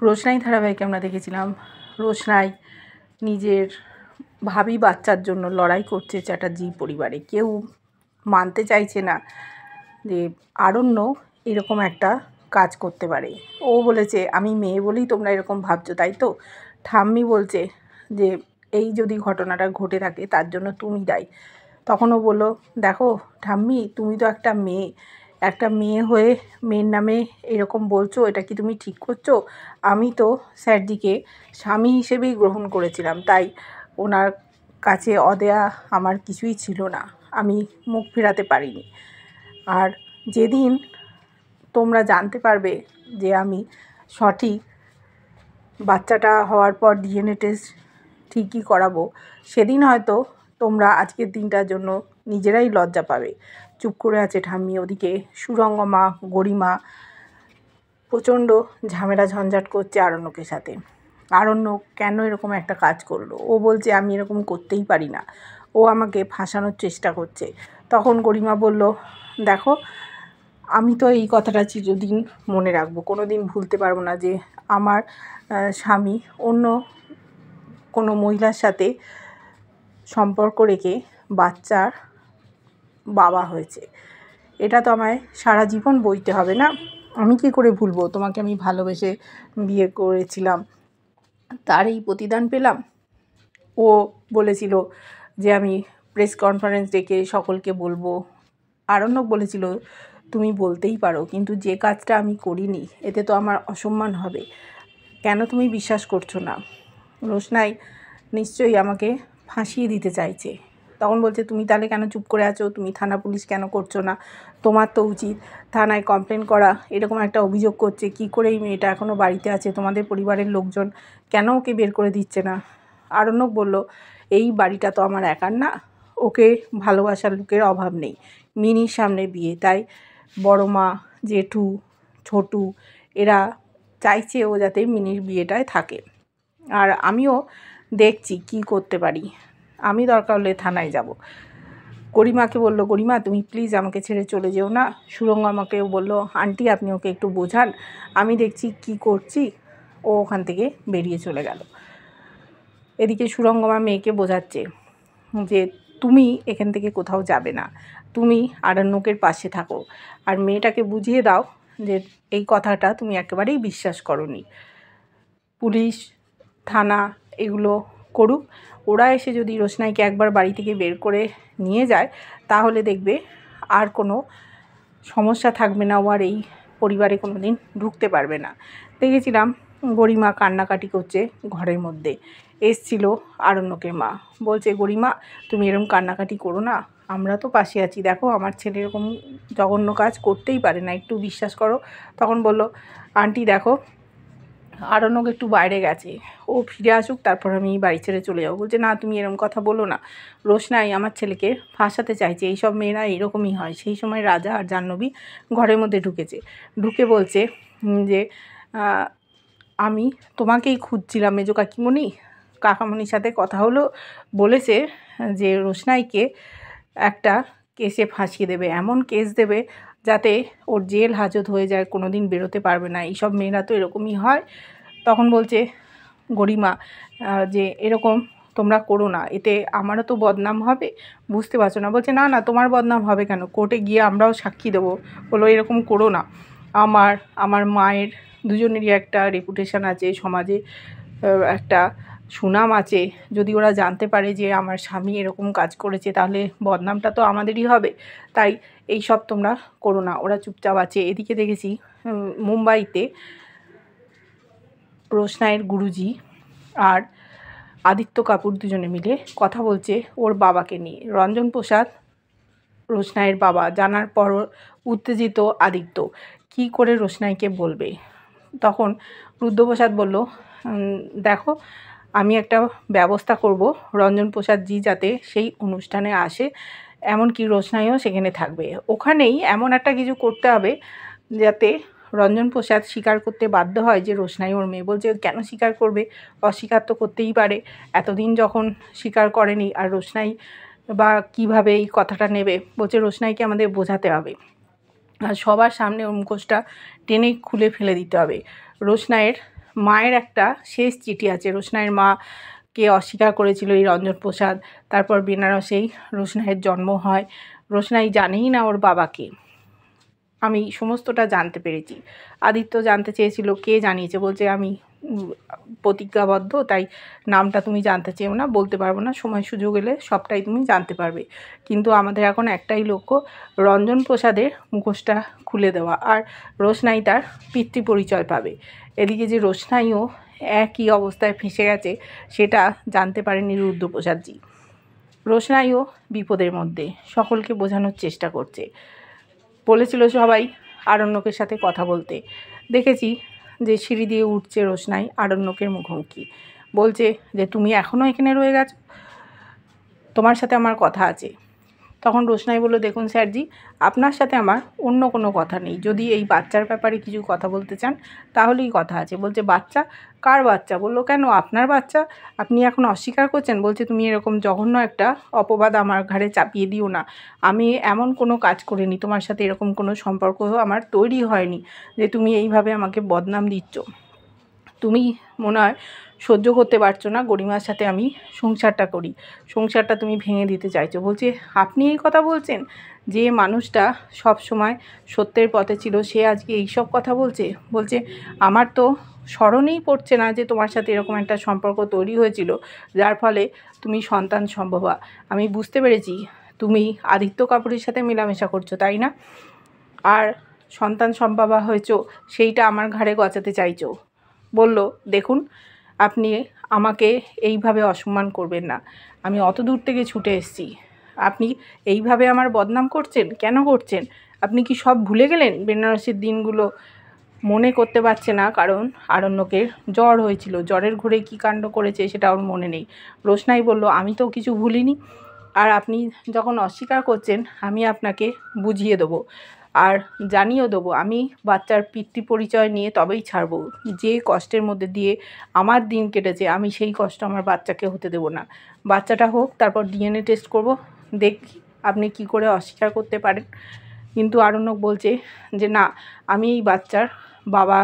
রোশনাই ধারাবাহিকে আমরা দেখেছিলাম রোশনাই নিজের ভাবি বাচ্চার জন্য লড়াই করছে চ্যাটার্জি পরিবারে। কেউ মানতে চাইছে না যে আরণ্য এরকম একটা কাজ করতে পারে। ও বলেছে আমি মেয়ে বলেই তোমরা এরকম ভাবছো, তাই তো? ঠাম্মি বলছে যে এই যদি ঘটনাটা ঘটে থাকে তার জন্য তুমি দায়ী। তখন ও বললো, দেখো ঠাম্মি, তুমি তো একটা মেয়ে হয়ে মেয়ের নামে এরকম বলছো, এটা কি তুমি ঠিক করছো? আমি তো স্যারজিকে স্বামী হিসেবেই গ্রহণ করেছিলাম, তাই ওনার কাছে অদেয়া আমার কিছুই ছিল না, আমি মুখ ফেরাতে পারিনি। আর যেদিন তোমরা জানতে পারবে যে আমি সঠিক, বাচ্চাটা হওয়ার পর ডিএনএ টেস্ট ঠিকই করাবো, সেদিন হয়তো তোমরা আজকের দিনটার জন্য নিজেরাই লজ্জা পাবে। চুপ করে আছে ঠাম্মি। ওদিকে সুরঙ্গমা, গরিমা প্রচণ্ড ঝামেলা ঝঞ্ঝাট করছে আরণ্যকে সাথে। আরণ্য কেন এরকম একটা কাজ করলো? ও বলছে আমি এরকম করতেই পারি না, ও আমাকে ফাঁসানোর চেষ্টা করছে। তখন গরিমা বলল, দেখো আমি তো এই কথাটা চিরদিন মনে রাখবো, কোনো দিন ভুলতে পারবো না যে আমার স্বামী অন্য কোনো মহিলার সাথে সম্পর্ক রেখে বাচ্চার বাবা হয়েছে। এটা তো আমায় সারা জীবন বইতে হবে না? আমি কী করে ভুলবো? তোমাকে আমি ভালোবেসে বিয়ে করেছিলাম, তার এই প্রতিদান পেলাম। ও বলেছিল যে আমি প্রেস কনফারেন্স ডেকে সকলকে বলবো। আরণ্যক বলেছিল তুমি বলতেই পারো, কিন্তু যে কাজটা আমি করিনি এতে তো আমার অসম্মান হবে। কেন তুমি বিশ্বাস করছো না? রোশনাই নিশ্চয়ই আমাকে ফাঁসিয়ে দিতে চাইছে। তখন বলছে, তুমি তাহলে কেন চুপ করে আছো? তুমি থানা পুলিশ কেন করছো না? তোমার তো উচিত থানায় কমপ্লেন করা। এরকম একটা অভিযোগ করছে, কি করে এই মেয়েটা এখনও বাড়িতে আছে? তোমাদের পরিবারের লোকজন কেন ওকে বের করে দিচ্ছে না? আরণ্যক বলল, এই বাড়িটা তো আমার একার না, ওকে ভালোবাসার লোকের অভাব নেই। মিনির সামনে বিয়ে, তাই বড় মা, জেঠু, ছোটু এরা চাইছে ও যাতে মিনির বিয়েটায় থাকে। আর আমিও দেখছি কি করতে পারি, আমি দরকার হলে থানায় যাব। গরিমাকে বলল, গরিমা তুমি প্লিজ আমাকে ছেড়ে চলে যেও না। সুরঙ্গ আমাকেও বলল, আন্টি আপনি ওকে একটু বোঝান, আমি দেখছি কি করছি। ও ওখান থেকে বেরিয়ে চলে গেল। এদিকে সুরঙ্গমা মেয়েকে বোঝাচ্ছে যে তুমি এখান থেকে কোথাও যাবে না, তুমি আরণ্যকের পাশে থাকো, আর মেয়েটাকে বুঝিয়ে দাও যে এই কথাটা তুমি একেবারেই বিশ্বাস করোনি। পুলিশ, থানা এগুলো করুক, ওরা এসে যদি রোশনাইকে একবার বাড়ি থেকে বের করে নিয়ে যায় তাহলে দেখবে আর কোনো সমস্যা থাকবে না, ও আর এই পরিবারে কোনো দিন ঢুকতে পারবে না। দেখেছিলাম গরিমা কান্নাকাটি করছে ঘরের মধ্যে। এসছিল আরণ্যকের মা, বলছে, গরিমা তুমি এরকম কান্নাকাটি করো না, আমরা তো পাশে আছি, দেখো আমার ছেলে এরকম জঘন্য কাজ করতেই পারে না, একটু বিশ্বাস করো। তখন বলল, আন্টি দেখো আরণ্যক একটু বাইরে গেছে, ও ফিরে আসুক তারপর আমি বাড়ি ছেড়ে চলে যাবো। বলছে, না তুমি এরকম কথা বলো না, রোশনাই আমার ছেলেকে ফাঁসাতে চাইছে, এইসব মেয়েরা এরকমই হয়। সেই সময় রাজা আর জাহ্নবী ঘরের মধ্যে ঢুকে বলছে যে আমি তোমাকেই খুঁজছিলাম মেজো কাকামণির সাথে কথা হলো, বলেছে যে রোশনাইকে একটা কেসে ফাঁসিয়ে দেবে, এমন কেস দেবে যাতে ওর জেল হাজত হয়ে যায়, কোনো দিন বেরোতে পারবে না, এইসব মেয়েরা তো এরকমই হয়। তখন বলছে গরিমা যে এরকম তোমরা করো না, এতে আমারও তো বদনাম হবে, বুঝতে পারছো না? বলছে, না না তোমার বদনাম হবে কেন, কোর্টে গিয়ে আমরাও সাক্ষী দেবো। বলো এরকম করো না, আমার মায়ের দুজনেরই একটা রেপুটেশন আছে সমাজে, একটা সুনাম আছে, যদি ওরা জানতে পারে যে আমার স্বামী এরকম কাজ করেছে তাহলে বদনামটা তো আমাদেরই হবে, তাই এই সব তোমরা করো না। ওরা চুপচাপ আছে। এদিকে দেখেছি মুম্বাইতে রোশনাইয়ের গুরুজি আর আদিত্য কাপুর দুজনে মিলে কথা বলছে ওর বাবাকে নিয়ে। রঞ্জন প্রসাদ রোশনাইয়ের বাবা জানার পর উত্তেজিত আদিত্য, কি করে রোশনাইকে বলবে? তখন রুদ্রপ্রসাদ বলল, দেখো আমি একটা ব্যবস্থা করব, রঞ্জন প্রসাদ জি যাতে সেই অনুষ্ঠানে আসে, এমনকি রোশনাইও সেখানে থাকবে। ওখানেই এমন একটা কিছু করতে হবে যাতে রঞ্জন প্রসাদ স্বীকার করতে বাধ্য হয় যে রোশনাই ওর মেয়ে। বলছে, কেন স্বীকার করবে? অস্বীকার তো করতেই পারে, এতদিন যখন স্বীকার করেনি। আর রোশনাই বা কীভাবে এই কথাটা নেবে? বলছে, রোশনাইকে আমাদের বোঝাতে হবে, আর সবার সামনে ওর মুখোশটা টেনে খুলে ফেলে দিতে হবে। রোশনাইয়ের মায়ের একটা শেষ চিঠি আছে। রোশনাইয়ের মাকে অস্বীকার করেছিল এই রঞ্জন প্রসাদ। তারপর বেনারসেই রোশনাইয়ের জন্ম হয়। রোশনাই জানেই না ওর বাবাকে। আমি সমস্তটা জানতে পেরেছি। আদিত্য জানতে চেয়েছিল কে জানিয়েছে, বলছে আমি প্রতিজ্ঞাবদ্ধ, তাই নামটা তুমি জানতে চেও না, বলতে পারবো না, সময় সুযোগ এলে সবটাই তুমি জানতে পারবে। কিন্তু আমাদের এখন একটাই লক্ষ্য, রঞ্জন প্রসাদের মুখোশটা খুলে দেওয়া, আর রোশনাই তার পিতৃ পরিচয় পাবে। এদিকে যে রোশনাইও একই অবস্থায় ফেঁসে গেছে সেটা জানতে পারেনি রুদ্রপ্রসাদজি। রোশনাইও বিপদের মধ্যে, সকলকে বোঝানোর চেষ্টা করছে। বলেছিল সবাই আরণ্যকের সাথে কথা বলতে। দেখেছি যে সিঁড়ি দিয়ে উঠছে রোশনাই আরণ্যকের মুখোমুখি, বলছে যে তুমি এখনও এখানে রয়ে গেছো, তোমার সাথে আমার কথা আছে। তখন রোশনাই বলল, দেখুন স্যারজি, আপনার সাথে আমার অন্য কোনো কথা নেই, যদি এই বাচ্চার ব্যাপারে কিছু কথা বলতে চান তাহলেই কথা আছে। বলছে বাচ্চা? কার বাচ্চা? বললো কেন আপনার বাচ্চা? আপনি এখন অস্বীকার করছেন? বলছে তুমি এরকম জঘন্য একটা অপবাদ আমার ঘাড়ে চাপিয়ে দিও না, আমি এমন কোনো কাজ করিনি, তোমার সাথে এরকম কোনো সম্পর্ক আমার তৈরি হয়নি যে তুমি এইভাবে আমাকে বদনাম দিচ্ছ। তুমি মনে হয় সহ্য করতে পারছো না গরিমার সাথে আমি সংসারটা করি, সংসারটা তুমি ভেঙে দিতে চাইছো। বলছে আপনি এই কথা বলছেন? যে মানুষটা সব সময় সত্যের পথে ছিল সে আজকে এইসব কথা বলছে। বলছে আমার তো স্মরণেই পড়ছে না যে তোমার সাথে এরকম একটা সম্পর্ক তৈরি হয়েছিল যার ফলে তুমি সন্তান সম্ভবা। আমি বুঝতে পেরেছি তুমি আদিত্য কাপুরের সাথে মেলামেশা করছো, তাই না? আর সন্তান সম্ভবা হয়েছো সেইটা আমার ঘাড়ে গচাতে চাইছো। বলল দেখুন, আপনি আমাকে এইভাবে অসম্মান করবেন না, আমি অত দূর থেকে ছুটে এসেছি, আপনি এইভাবে আমার বদনাম করছেন, কেন করছেন? আপনি কি সব ভুলে গেলেন? বেনারসের দিনগুলো মনে করতে পারছে না, কারণ আরণ্যকের জ্বর হয়েছিল, জ্বরের ঘোরে কী কাণ্ড করেছে সেটা ওর মনে নেই। রোশনাই বলল আমি তো কিছু ভুলিনি, আর আপনি যখন অস্বীকার করছেন আমি আপনাকে বুঝিয়ে দেবো আর জানিয়েও দেবো, আমি বাচ্চার পিতৃ পরিচয় নিয়ে তবেই ছাড়বো। যে কষ্টের মধ্যে দিয়ে আমার দিন কেটেছে আমি সেই কষ্ট আমার বাচ্চাকে হতে দেবো না। বাচ্চাটা হোক, তারপর ডিএনএ টেস্ট করব, দেখি আপনি কি করে অস্বীকার করতে পারেন। কিন্তু আরণ্যক বলছে যে না, আমি এই বাচ্চার বাবা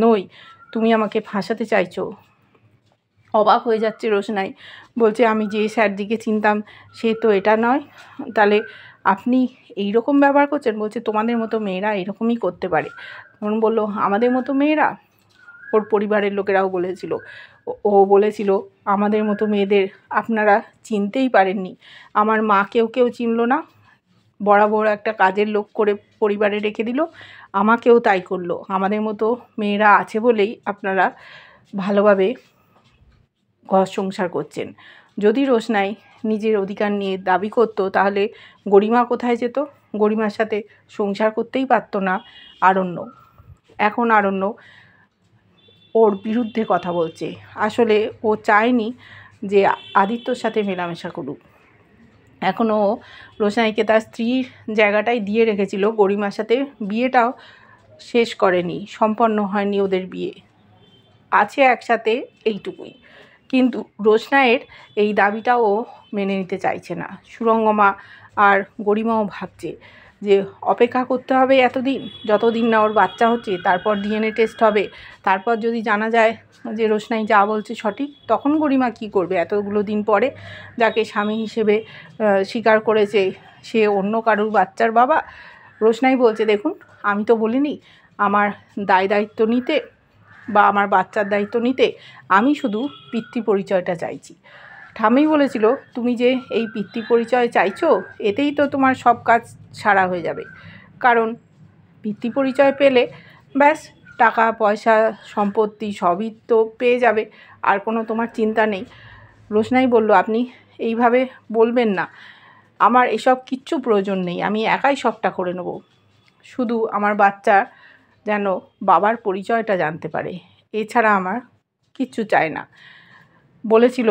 নই, তুমি আমাকে ফাঁসাতে চাইছো। অবাক হয়ে যাচ্ছে রোশনাই, বলছে আমি যে স্যারদিকে চিনতাম সে তো এটা নয়, তাহলে আপনি এই রকম ব্যবহার করছেন? বলছে তোমাদের মতো মেয়েরা এরকমই করতে পারে। তখন বলল আমাদের মতো মেয়েরা? ওর পরিবারের লোকেরাও বলেছিল, ও বলেছিল আমাদের মতো মেয়েদের আপনারা চিনতেই পারেননি। আমার মা কেউ চিনল না, বরাবর একটা কাজের লোক করে পরিবারে রেখে দিল, আমাকেও তাই করলো। আমাদের মতো মেয়েরা আছে বলেই আপনারা ভালোভাবে ঘর সংসার করছেন। যদি রোশনাই নিজের অধিকার নিয়ে দাবি করতো তাহলে গরিমা কোথায় যেত? গরিমার সাথে সংসার করতেই পারতো না আরণ্য। এখন আরণ্য ওর বিরুদ্ধে কথা বলছে। আসলে ও চায়নি যে আদিত্যর সাথে মেলামেশা করুক। এখনও রোশনাইকে তার স্ত্রীর জায়গাটাই দিয়ে রেখেছিল, গরিমার সাথে বিয়েটাও শেষ করেনি, সম্পন্ন হয়নি ওদের বিয়ে, আছে একসাথে এইটুকুই। কিন্তু রোশনাইয়ের এই দাবিটাও মেনে নিতে চাইছে না। সুরঙ্গমা আর গরিমাও ভাবছে যে অপেক্ষা করতে হবে এতদিন, যতদিন না ওর বাচ্চা হচ্ছে, তারপর ডিএনএ টেস্ট হবে, তারপর যদি জানা যায় যে রোশনাই যা বলছে সঠিক, তখন গরিমা কি করবে? এতগুলো দিন পরে যাকে স্বামী হিসেবে স্বীকার করেছে সে অন্য কারুর বাচ্চার বাবা। রোশনাই বলছে দেখুন, আমি তো বলিনি আমার দায়িত্ব নিতে বা আমার বাচ্চার দায়িত্ব নিতে, আমি শুধু পিতৃ পরিচয়টা চাইছি। ঠাম্মি বলেছিল তুমি যে এই পিতৃ পরিচয় চাইছো এতেই তো তোমার সব কাজ সারা হয়ে যাবে, কারণ পিতৃ পরিচয় পেলে ব্যাস টাকা পয়সা সম্পত্তি সবই তো পেয়ে যাবে, আর কোনো তোমার চিন্তা নেই। রোশনাই বলল আপনি এইভাবে বলবেন না, আমার এসব কিচ্ছু প্রয়োজন নেই, আমি একাই সবটা করে নেব, শুধু আমার বাচ্চা যেন বাবার পরিচয়টা জানতে পারে, এছাড়া আমার কিচ্ছু চাই না। বলেছিল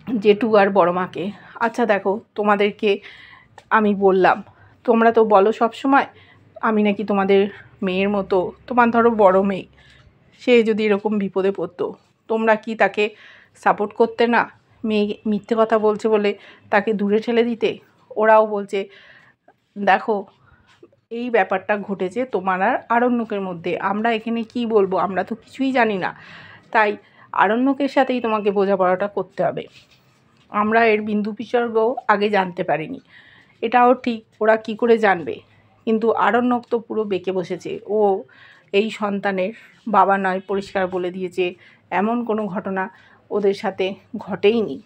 জেঠু আর বড় মাকে, আচ্ছা দেখো তোমাদেরকে আমি বললাম, তোমরা তো বলো সব সময় আমি নাকি তোমাদের মেয়ের মতো, তোমার ধরো বড় মেয়ে, সে যদি এরকম বিপদে পড়তো তোমরা কি তাকে সাপোর্ট করতে না? মেয়ে মিথ্যে কথা বলছে বলে তাকে দূরে ঠেলে দিতে? ওরাও বলছে দেখো এই ব্যাপারটা ঘটেছে তোমার আর আরণ্যকের মধ্যে। আমরা এখানে কি বলবো, আমরা তো কিছুই জানি না, তাই আরণ্যকের সাথেই তোমাকে বোঝাপড়াটা করতে হবে। আমরা এর বিন্দু বিসর্গও আগে জানতে পারিনি, এটাও ঠিক, ওরা কি করে জানবে। কিন্তু আরণ্যক তো পুরো বেঁকে বসেছে, ও এই সন্তানের বাবা নয়, পরিষ্কার বলে দিয়েছে। এমন কোনো ঘটনা ওদের সাথে ঘটেইনি।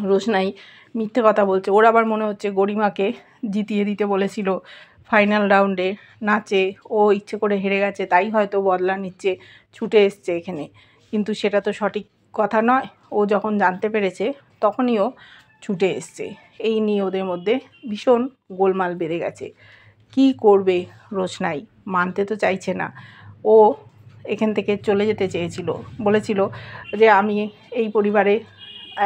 রোশনাই মিথ্যে কথা বলছে। ওর আবার মনে হচ্ছে গরিমাকে জিতিয়ে দিতে বলেছিল ফাইনাল রাউন্ডে নাচে, ও ইচ্ছে করে হেরে গেছে, তাই হয়তো বদলা নিচ্ছে, ছুটে এসছে এখানে। কিন্তু সেটা তো সঠিক কথা নয়। ও যখন জানতে পেরেছে তখনই ও ছুটে এসছে। এই নিয়ে ওদের মধ্যে ভীষণ গোলমাল বেড়ে গেছে। কি করবে রোশনাই, মানতে তো চাইছে না। ও এখান থেকে চলে যেতে চেয়েছিল, বলেছিল যে আমি এই পরিবারে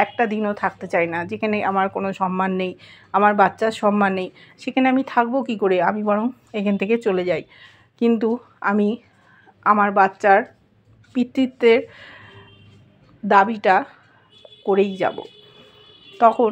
একটা দিনও থাকতে চাই না, যেখানে আমার কোনো সম্মান নেই, আমার বাচ্চার সম্মান নেই, সেখানে আমি থাকবো কী করে, আমি বরং এখান থেকে চলে যাই। কিন্তু আমি আমার বাচ্চার পিতৃত্বের দাবিটা করেই যাব। তখন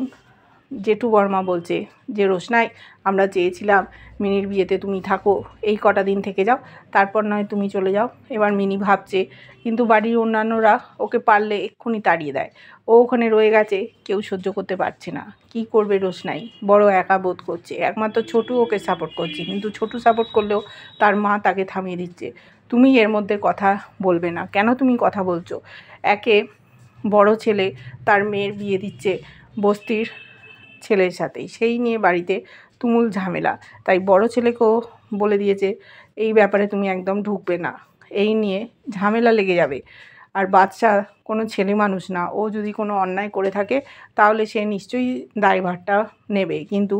জেঠু বর্মা বলছে যে রোশনাই, আমরা চেয়েছিলাম মিনির বিয়েতে তুমি থাকো, এই কটা দিন থেকে যাও, তারপর নয় তুমি চলে যাও। এবার মিনি ভাবছে, কিন্তু বাড়ির অন্যান্যরা ওকে পারলে এক্ষুনি তাড়িয়ে দেয়। ও ওখানে রয়ে গেছে, কেউ সহ্য করতে পারছে না। কি করবে রোশনাই, বড় একা বোধ করছে। একমাত্র ছোটু ওকে সাপোর্ট করছে, কিন্তু ছোটু সাপোর্ট করলেও তার মা তাকে থামিয়ে দিচ্ছে। তুমি এর মধ্যে কথা বলবে না কেন? তুমি কথা বলছো। একে বড় ছেলে তার মেয়ের বিয়ে দিচ্ছে বস্তির ছেলের সাথেই, সেই নিয়ে বাড়িতে তুমুল ঝামেলা। তাই বড় ছেলেকেও বলে দিয়েছে এই ব্যাপারে তুমি একদম ঢুকবে না, এই নিয়ে ঝামেলা লেগে যাবে। আর বাচ্চা কোনো ছেলে মানুষ না, ও যদি কোনো অন্যায় করে থাকে তাহলে সে নিশ্চয়ই দায়ভারটা নেবে। কিন্তু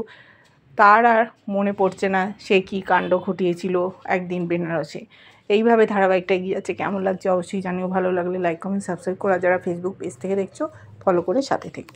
তার আর মনে পড়ছে না সে কী কাণ্ড ঘটিয়েছিল একদিন বেনারসে। এইভাবে ধারাবাহিকটা এগিয়ে যাচ্ছে। কেমন লাগছে অবশ্যই জানিও। ভালো লাগলে লাইক কমেন্ট সাবস্ক্রাইব করা, যারা ফেসবুক পেজ থেকে দেখছো ফলো করে সাথে থেকো।